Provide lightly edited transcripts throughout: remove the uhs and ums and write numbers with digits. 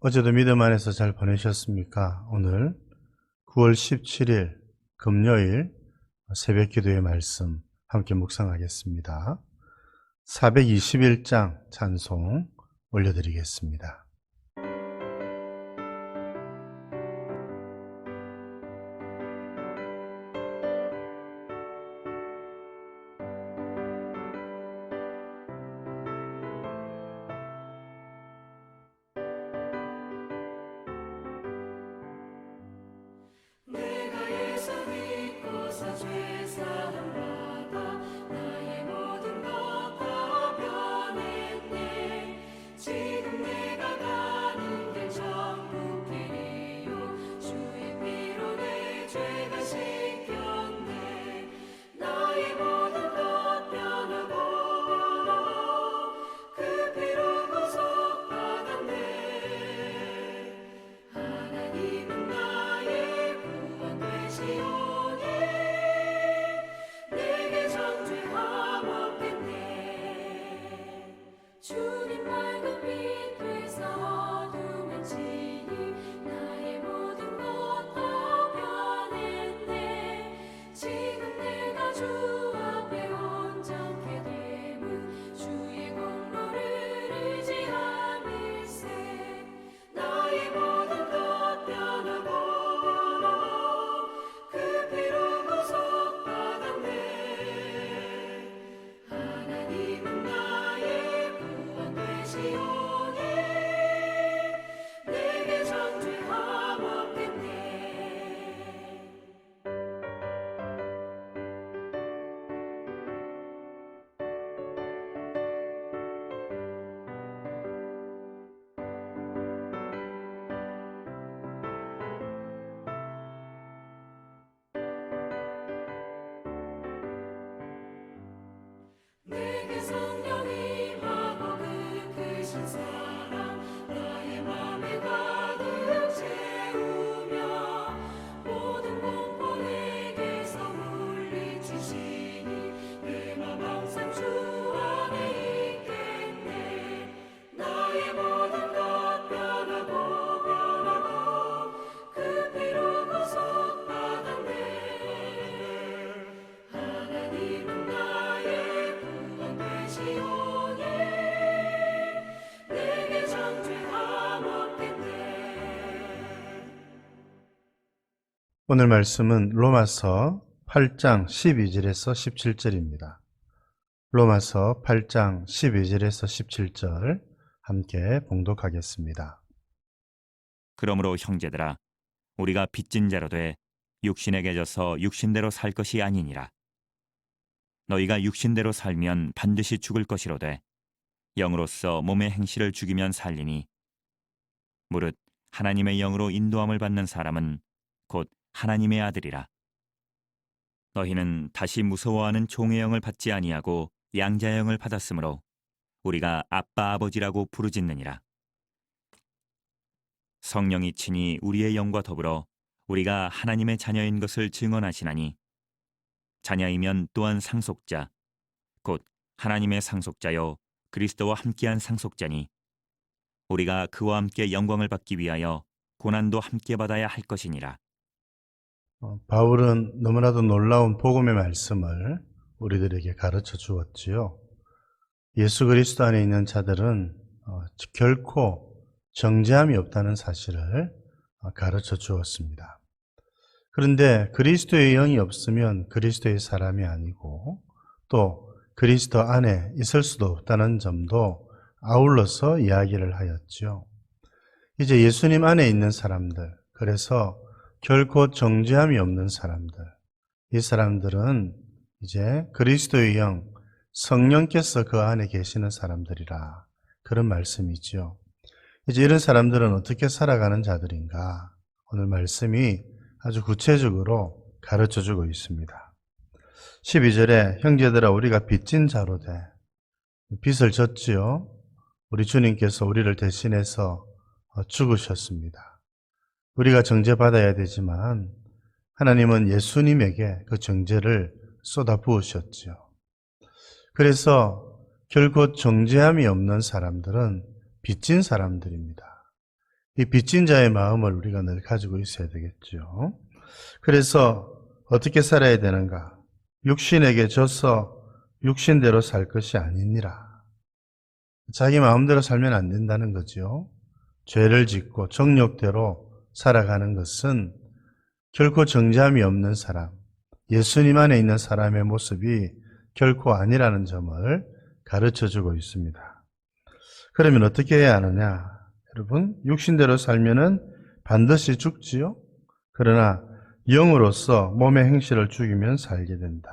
어제도 믿음 안에서 잘 보내셨습니까? 오늘 9월 17일 금요일 새벽 기도의 말씀 함께 묵상하겠습니다. 421장 찬송 올려드리겠습니다. 내가 예수 믿고서 죄사함 받아 나의 모든 것 다 변했네. 지금 내가 가는 길 천국길이요 주의 피로 내 죄가 씻겼네. 나의 모든 것 변하고 그 피로 구속받았네. 하나님은 나의 구원 되시오니 내게 정죄함 없겠네. 주님 맑은 빛 되사 어둠에 지니 나의 모든 것 다 변했네. 지금 내가 주 앞에 온전케 됨은 주의 공로를 의지함일세. 나의 모든 것 변하고 그 피로 구속받았네. 하나님은 나의 구원 되시오니 내게 정죄함 없겠네. 내게 성령이 임하고 그 크신 사랑 나의 맘에 가득 채우며 모든 공포 내게서 물리치시니 내 맘 항상 주 안에 있겠네. 나의 모든 것 변하고 그 피로 구속받았네. 하나님은 나의 구원 되시오니 내게 정죄함 없겠네. 오늘 말씀은 로마서 8장 12절에서 17절입니다. 로마서 8장 12절에서 17절 함께 봉독하겠습니다. 그러므로 형제들아 우리가 빚진 자로 돼 육신에게 져서 육신대로 살 것이 아니니라. 너희가 육신대로 살면 반드시 죽을 것이로되 영으로서 몸의 행실을 죽이면 살리니 무릇 하나님의 영으로 인도함을 받는 사람은 곧 하나님의 아들이라. 너희는 다시 무서워하는 종의 영을 받지 아니하고 양자의 영을 받았으므로 우리가 아빠 아버지라고 부르짖느니라. 성령이 친히 우리의 영과 더불어 우리가 하나님의 자녀인 것을 증언하시나니 자녀이면 또한 상속자 곧 하나님의 상속자요 그리스도와 함께한 상속자니 우리가 그와 함께 영광을 받기 위하여 고난도 함께 받아야 할 것이니라. 바울은 너무나도 놀라운 복음의 말씀을 우리들에게 가르쳐 주었지요. 예수 그리스도 안에 있는 자들은 결코 정죄함이 없다는 사실을 가르쳐 주었습니다. 그런데 그리스도의 영이 없으면 그리스도의 사람이 아니고 또 그리스도 안에 있을 수도 없다는 점도 아울러서 이야기를 하였죠. 이제 예수님 안에 있는 사람들, 그래서 결코 정죄함이 없는 사람들, 이 사람들은 이제 그리스도의 영, 성령께서 그 안에 계시는 사람들이라, 그런 말씀이죠. 이제 이런 사람들은 어떻게 살아가는 자들인가? 오늘 말씀이 아주 구체적으로 가르쳐주고 있습니다. 12절에 형제들아 우리가 빚진 자로 돼. 빚을 졌지요. 우리 주님께서 우리를 대신해서 죽으셨습니다. 우리가 정죄받아야 되지만 하나님은 예수님에게 그 정죄를 쏟아 부으셨죠. 그래서 결국 정죄함이 없는 사람들은 빚진 사람들입니다. 이 빚진 자의 마음을 우리가 늘 가지고 있어야 되겠죠. 그래서 어떻게 살아야 되는가? 육신에게 져서 육신대로 살 것이 아니니라. 자기 마음대로 살면 안 된다는 거죠. 죄를 짓고 정욕대로 살아가는 것은 결코 정죄함이 없는 사람, 예수님 안에 있는 사람의 모습이 결코 아니라는 점을 가르쳐주고 있습니다. 그러면 어떻게 해야 하느냐? 여러분, 육신대로 살면은 반드시 죽지요? 그러나 영으로서 몸의 행실을 죽이면 살게 된다.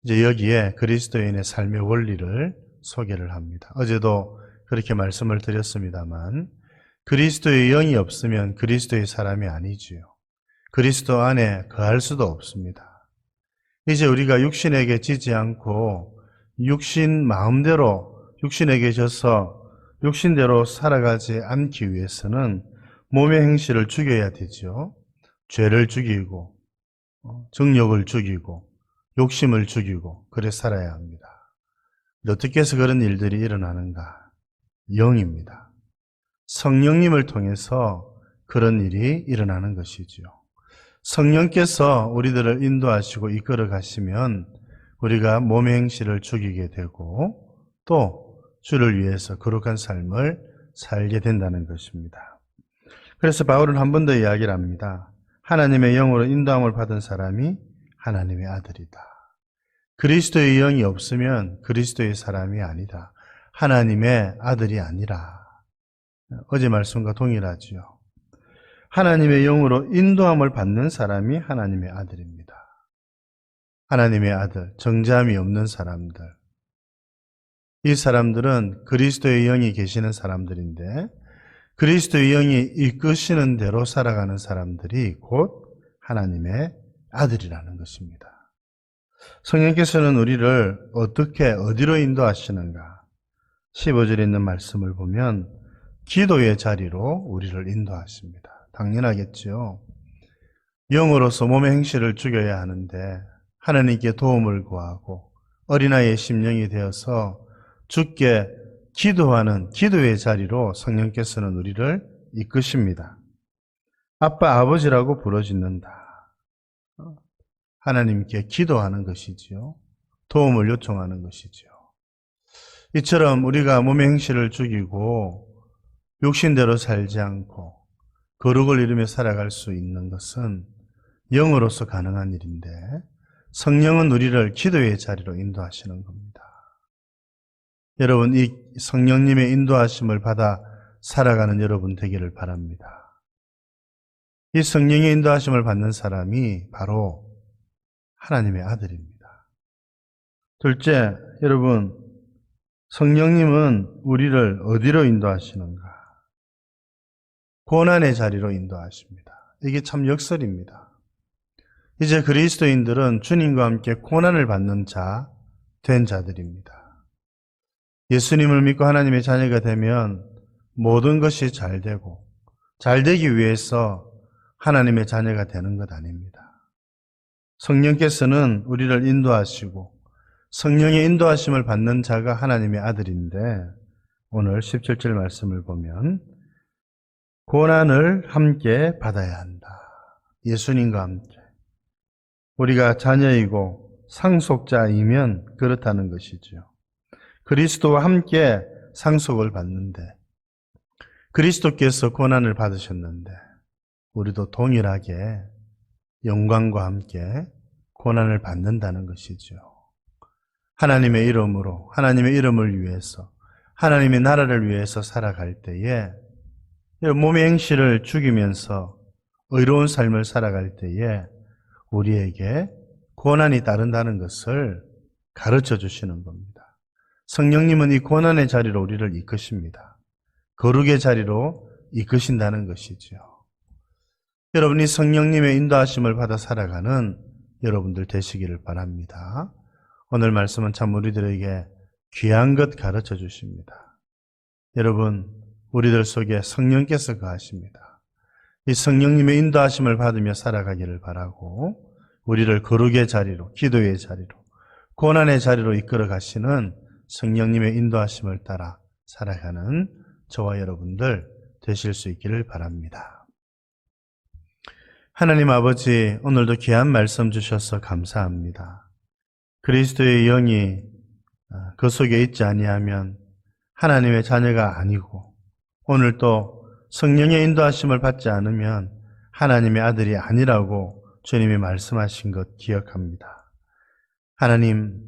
이제 여기에 그리스도인의 삶의 원리를 소개를 합니다. 어제도 그렇게 말씀을 드렸습니다만 그리스도의 영이 없으면 그리스도의 사람이 아니지요. 그리스도 안에 거할 수도 없습니다. 이제 우리가 육신에게 지지 않고 육신 마음대로 육신에게 져서 육신대로 살아가지 않기 위해서는 몸의 행실을 죽여야 되죠. 죄를 죽이고 정욕을 죽이고 욕심을 죽이고 그래 살아야 합니다. 어떻게 해서 그런 일들이 일어나는가? 영입니다. 성령님을 통해서 그런 일이 일어나는 것이지요. 성령께서 우리들을 인도하시고 이끌어 가시면 우리가 몸의 행실을 죽이게 되고 또 주를 위해서 거룩한 삶을 살게 된다는 것입니다. 그래서 바울은 한 번 더 이야기를 합니다. 하나님의 영으로 인도함을 받은 사람이 하나님의 아들이다. 그리스도의 영이 없으면 그리스도의 사람이 아니다. 하나님의 아들이 아니라. 어제 말씀과 동일하지요. 하나님의 영으로 인도함을 받는 사람이 하나님의 아들입니다. 하나님의 아들, 정죄함이 없는 사람들. 이 사람들은 그리스도의 영이 계시는 사람들인데 그리스도의 영이 이끄시는 대로 살아가는 사람들이 곧 하나님의 아들이라는 것입니다. 성령께서는 우리를 어떻게 어디로 인도하시는가? 15절에 있는 말씀을 보면 기도의 자리로 우리를 인도하십니다. 당연하겠죠. 영으로서 몸의 행실을 죽여야 하는데 하나님께 도움을 구하고 어린아이의 심령이 되어서 주께 기도하는 기도의 자리로 성령께서는 우리를 이끄십니다. 아빠, 아버지라고 부르짖는다. 하나님께 기도하는 것이지요. 도움을 요청하는 것이지요. 이처럼 우리가 몸의 행실을 죽이고 육신대로 살지 않고 거룩을 이루며 살아갈 수 있는 것은 영으로서 가능한 일인데 성령은 우리를 기도의 자리로 인도하시는 겁니다. 여러분, 이 성령님의 인도하심을 받아 살아가는 여러분 되기를 바랍니다. 이 성령의 인도하심을 받는 사람이 바로 하나님의 아들입니다. 둘째, 여러분, 성령님은 우리를 어디로 인도하시는가? 고난의 자리로 인도하십니다. 이게 참 역설입니다. 이제 그리스도인들은 주님과 함께 고난을 받는 자, 된 자들입니다. 예수님을 믿고 하나님의 자녀가 되면 모든 것이 잘 되고 잘 되기 위해서 하나님의 자녀가 되는 것 아닙니다. 성령께서는 우리를 인도하시고 성령의 인도하심을 받는 자가 하나님의 아들인데 오늘 17절 말씀을 보면 고난을 함께 받아야 한다. 예수님과 함께. 우리가 자녀이고 상속자이면 그렇다는 것이죠. 그리스도와 함께 상속을 받는데 그리스도께서 고난을 받으셨는데 우리도 동일하게 영광과 함께 고난을 받는다는 것이죠. 하나님의 이름으로 하나님의 이름을 위해서 하나님의 나라를 위해서 살아갈 때에 몸의 행실을 죽이면서 의로운 삶을 살아갈 때에 우리에게 고난이 따른다는 것을 가르쳐 주시는 겁니다. 성령님은 이 고난의 자리로 우리를 이끄십니다. 거룩의 자리로 이끄신다는 것이죠. 여러분이 성령님의 인도하심을 받아 살아가는 여러분들 되시기를 바랍니다. 오늘 말씀은 참 우리들에게 귀한 것 가르쳐 주십니다. 여러분, 우리들 속에 성령께서 거하십니다. 이 성령님의 인도하심을 받으며 살아가기를 바라고 우리를 거룩의 자리로, 기도의 자리로, 고난의 자리로 이끌어 가시는 성령님의 인도하심을 따라 살아가는 저와 여러분들 되실 수 있기를 바랍니다. 하나님 아버지, 오늘도 귀한 말씀 주셔서 감사합니다. 그리스도의 영이 그 속에 있지 아니하면 하나님의 자녀가 아니고, 오늘 또 성령의 인도하심을 받지 않으면 하나님의 아들이 아니라고 주님이 말씀하신 것 기억합니다. 하나님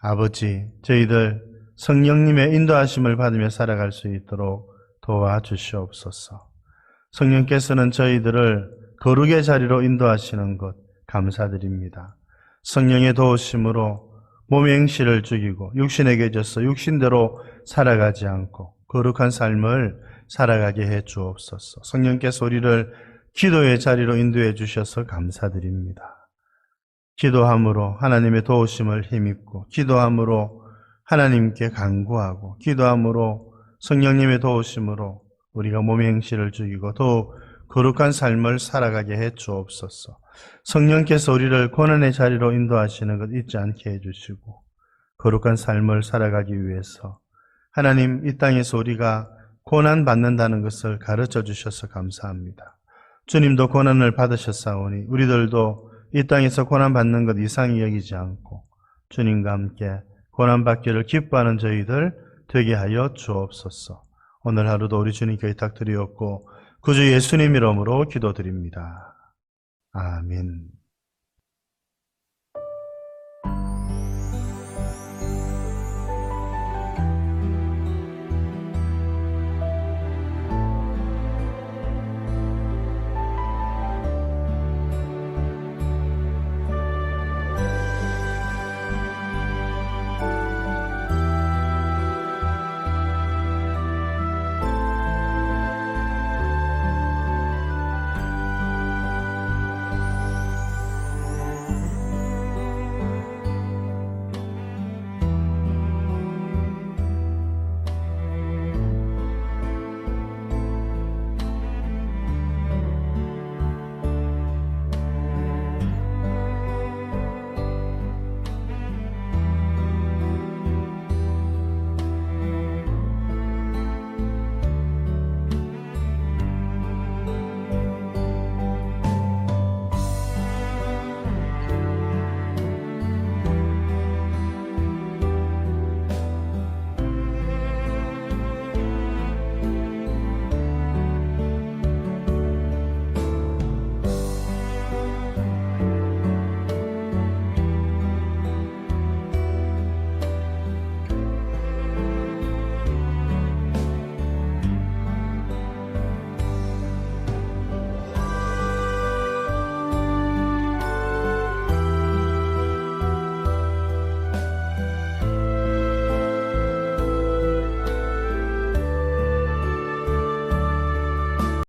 아버지, 저희들 성령님의 인도하심을 받으며 살아갈 수 있도록 도와주시옵소서. 성령께서는 저희들을 거룩의 자리로 인도하시는 것 감사드립니다. 성령의 도우심으로 몸의 행실을 죽이고 육신에게 져서 육신대로 살아가지 않고 거룩한 삶을 살아가게 해 주옵소서. 성령께서 우리를 기도의 자리로 인도해 주셔서 감사드립니다. 기도함으로 하나님의 도우심을 힘입고, 기도함으로 하나님께 간구하고, 기도함으로 성령님의 도우심으로 우리가 몸의 행실을 죽이고 더욱 거룩한 삶을 살아가게 해 주옵소서. 성령께서 우리를 고난의 자리로 인도하시는 것 잊지 않게 해주시고, 거룩한 삶을 살아가기 위해서 하나님 이 땅에서 우리가 고난받는다는 것을 가르쳐 주셔서 감사합니다. 주님도 고난을 받으셨사오니 우리들도 이 땅에서 고난받는 것 이상히 여기지 않고 주님과 함께 고난받기를 기뻐하는 저희들 되게 하여 주옵소서. 오늘 하루도 우리 주님께 의탁드리옵고 구주 예수님 이름으로 기도드립니다. 아멘.